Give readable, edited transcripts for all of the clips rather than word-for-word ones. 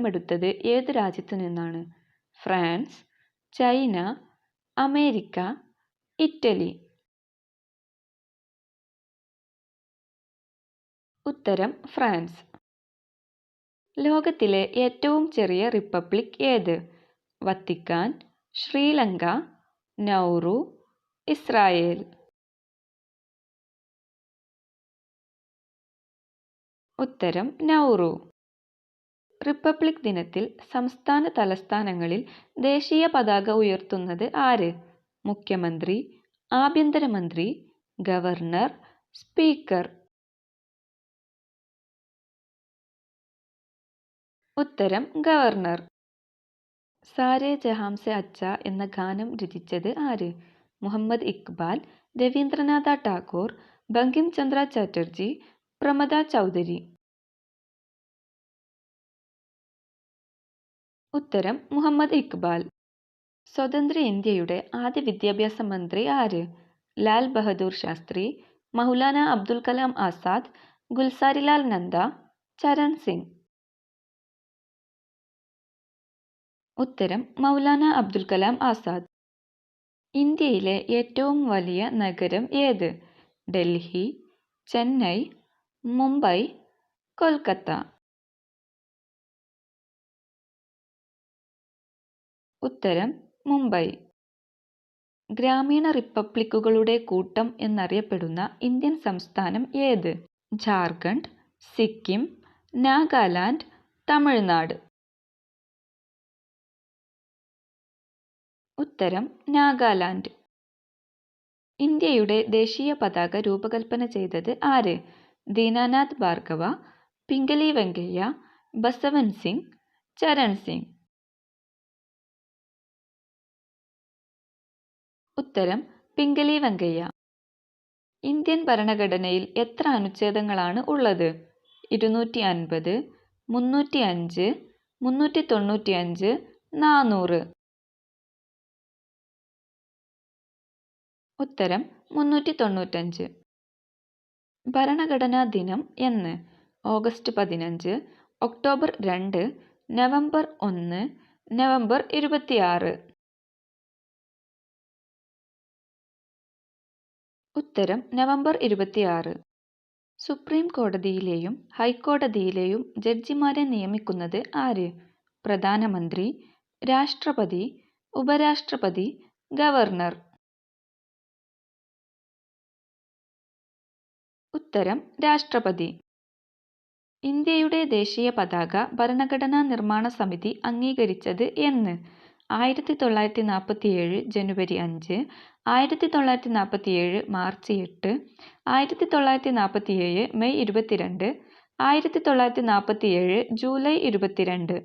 കടമെടുത്തത് ഏത് രാജ്യത്തു നിന്നാണ്? France, China, America, Italy. ഉത്തരം ഫ്രാൻസ്. ലോകത്തിലെ ഏറ്റവും ചെറിയ റിപ്പബ്ലിക് ഏത്? Vatican, Sri Lanka, Nauru, Israel. ഉത്തരം നൗറു. റിപ്പബ്ലിക് ദിനത്തിൽ സംസ്ഥാന തലസ്ഥാനങ്ങളിൽ ദേശീയ പതാക ഉയർത്തുന്നത് ആര്? മുഖ്യമന്ത്രി, ആഭ്യന്തരമന്ത്രി, ഗവർണർ, സ്പീക്കർ. ഉത്തരം ഗവർണർ. സാരേ ജഹാം സെ അച്ഛ എന്ന ഗാനം രചിച്ചത് ആര്? മുഹമ്മദ് ഇക്ബാൽ, രവീന്ദ്രനാഥ ടാഗോർ, ബങ്കിം ചന്ദ്ര ചാറ്റർജി, പ്രമദ ചൗധരി. ഉത്തരം മുഹമ്മദ് ഇക്ബാൽ. സ്വതന്ത്ര ഇന്ത്യയുടെ ആദ്യ വിദ്യാഭ്യാസ മന്ത്രി ആര്? ലാൽ ബഹദൂർ ശാസ്ത്രി, മൗലാന അബ്ദുൽ കലാം ആസാദ്, ഗുൽസാരിലാൽ നന്ദ, ചരൺ സിംഗ്. ഉത്തരം മൗലാന അബ്ദുൽ കലാം ആസാദ്. ഇന്ത്യയിലെ ഏറ്റവും വലിയ നഗരം ഏത്? ഡൽഹി, ചെന്നൈ, മുംബൈ, കൊൽക്കത്ത. ഉത്തരം മുംബൈ. ഗ്രാമീണ റിപ്പബ്ലിക്കുകളുടെ കൂട്ടം എന്നറിയപ്പെടുന്ന ഇന്ത്യൻ സംസ്ഥാനം ഏത്? ജാർഖണ്ഡ്, സിക്കിം, നാഗാലാൻഡ്, തമിഴ്നാട്. ഉത്തരം നാഗാലാൻഡ്. ഇന്ത്യയുടെ ദേശീയ പതാക രൂപകൽപ്പന ചെയ്തത് ആര്? ദീനാനാഥ് ഭാർഗവ, പിംഗലി വെങ്കയ്യ, ബസവൻ സിംഗ്, ചരൺ സിംഗ്. ഉത്തരം പിംഗലി വെങ്കയ്യ. ഇന്ത്യൻ ഭരണഘടനയിൽ എത്ര അനുച്ഛേദങ്ങളാണ് ഉള്ളത്? 250, 305, 395, 400. ഉത്തരം 395. ഭരണഘടനാ ദിനം എന്ന്? August 15, October 2, November 1, November 26. ഉത്തരം നവംബർ 26. സുപ്രീം കോടതിയിലെയും ഹൈക്കോടതിയിലെയും ജഡ്ജിമാരെ നിയമിക്കുന്നത് ആര്? പ്രധാനമന്ത്രി, രാഷ്ട്രപതി, ഉപരാഷ്ട്രപതി, ഗവർണർ. ഉത്തരം രാഷ്ട്രപതി. ഇന്ത്യയുടെ ദേശീയ പതാക ഭരണഘടനാ നിർമ്മാണ സമിതി അംഗീകരിച്ചത് എന്ന്? 1947 ജനുവരി 5, 1947 മാർച്ച് 8, 1947 മെയ് 22, 1947 ജൂലൈ 22.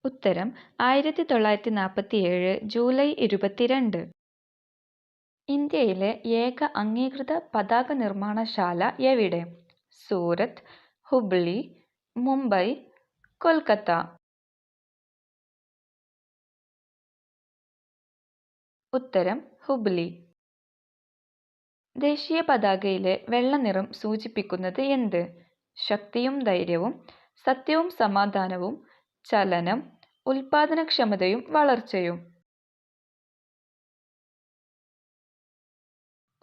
ഉത്തരം 1947 ജൂലൈ 22. ഇന്ത്യയിലെ ഏക അംഗീകൃത പതാക നിർമ്മാണശാല എവിടെ? സൂറത്ത്, ഹുബ്ലി, മുംബൈ, കൊൽക്കത്ത. ഉത്തരം ഹുബ്ലി. ദേശീയ പതാകയിലെ വെള്ള നിറം സൂചിപ്പിക്കുന്നത് എന്ത്? ശക്തിയും ധൈര്യവും, സത്യവും സമാധാനവും, ചലനം, ഉൽപാദനക്ഷമതയും വളർച്ചയും.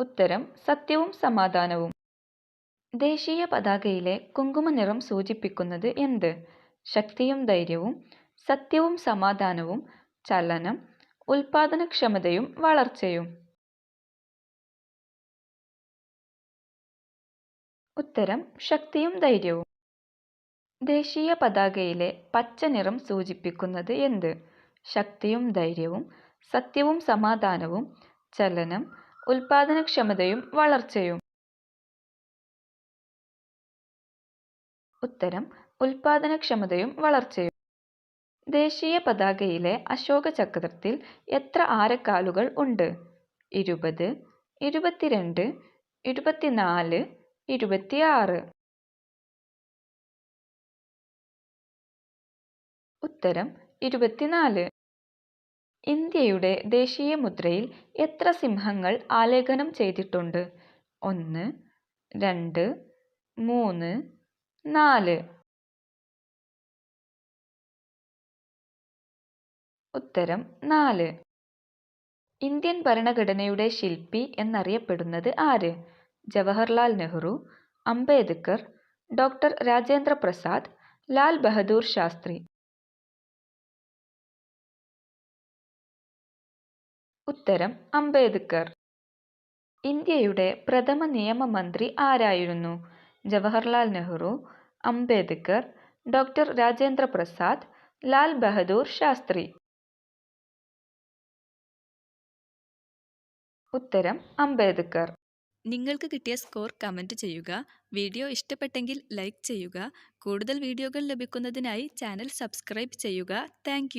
ഉത്തരം സത്യവും സമാധാനവും. ദേശീയ പതാകയിലെ കുങ്കുമ നിറം സൂചിപ്പിക്കുന്നത് എന്ത്? ശക്തിയും ധൈര്യവും, സത്യവും സമാധാനവും, ചലനം, ഉൽപാദനക്ഷമതയും വളർച്ചയും. ഉത്തരം ശക്തിയും ധൈര്യവും. ദേശീയ പതാകയിലെ പച്ച നിറം സൂചിപ്പിക്കുന്നത് എന്ത്? ശക്തിയും ധൈര്യവും, സത്യവും സമാധാനവും, ചലനം, ഉൽപാദനക്ഷമതയും വളർച്ചയും. ഉത്തരം ഉൽപാദനക്ഷമതയും വളർച്ചയും. ദേശീയ പതാകയിലെ അശോക ചക്രത്തിൽ എത്ര ആരക്കാലുകൾ ഉണ്ട്? 20, 22, 24, 26. ഉത്തരം 24. ഇന്ത്യയുടെ ദേശീയ മുദ്രയിൽ എത്ര സിംഹങ്ങൾ ആലേഖനം ചെയ്തിട്ടുണ്ട്? 1, 2, 3, 4. ഉത്തരം 4. ഇന്ത്യൻ ഭരണഘടനയുടെ ശില്പി എന്നറിയപ്പെടുന്നത് ആര്? ജവഹർലാൽ നെഹ്റു, അംബേദ്കർ, ഡോക്ടർ രാജേന്ദ്ര പ്രസാദ്, ലാൽ ബഹദൂർ ശാസ്ത്രി. ഉത്തരം അംബേദ്കർ. ഇന്ത്യയുടെ പ്രഥമ നിയമമന്ത്രി ആരായിരുന്നു? ജവഹർലാൽ നെഹ്റു, അംബേദ്കർ, ഡോക്ടർ രാജേന്ദ്ര പ്രസാദ്, ലാൽ ബഹദൂർ ശാസ്ത്രി. ഉത്തരം അംബേദ്കർ. നിങ്ങൾക്ക് കിട്ടിയ സ്കോർ കമൻറ്റ് ചെയ്യുക. വീഡിയോ ഇഷ്ടപ്പെട്ടെങ്കിൽ ലൈക്ക് ചെയ്യുക. കൂടുതൽ വീഡിയോകൾ ലഭിക്കുന്നതിനായി ചാനൽ സബ്സ്ക്രൈബ് ചെയ്യുക. താങ്ക്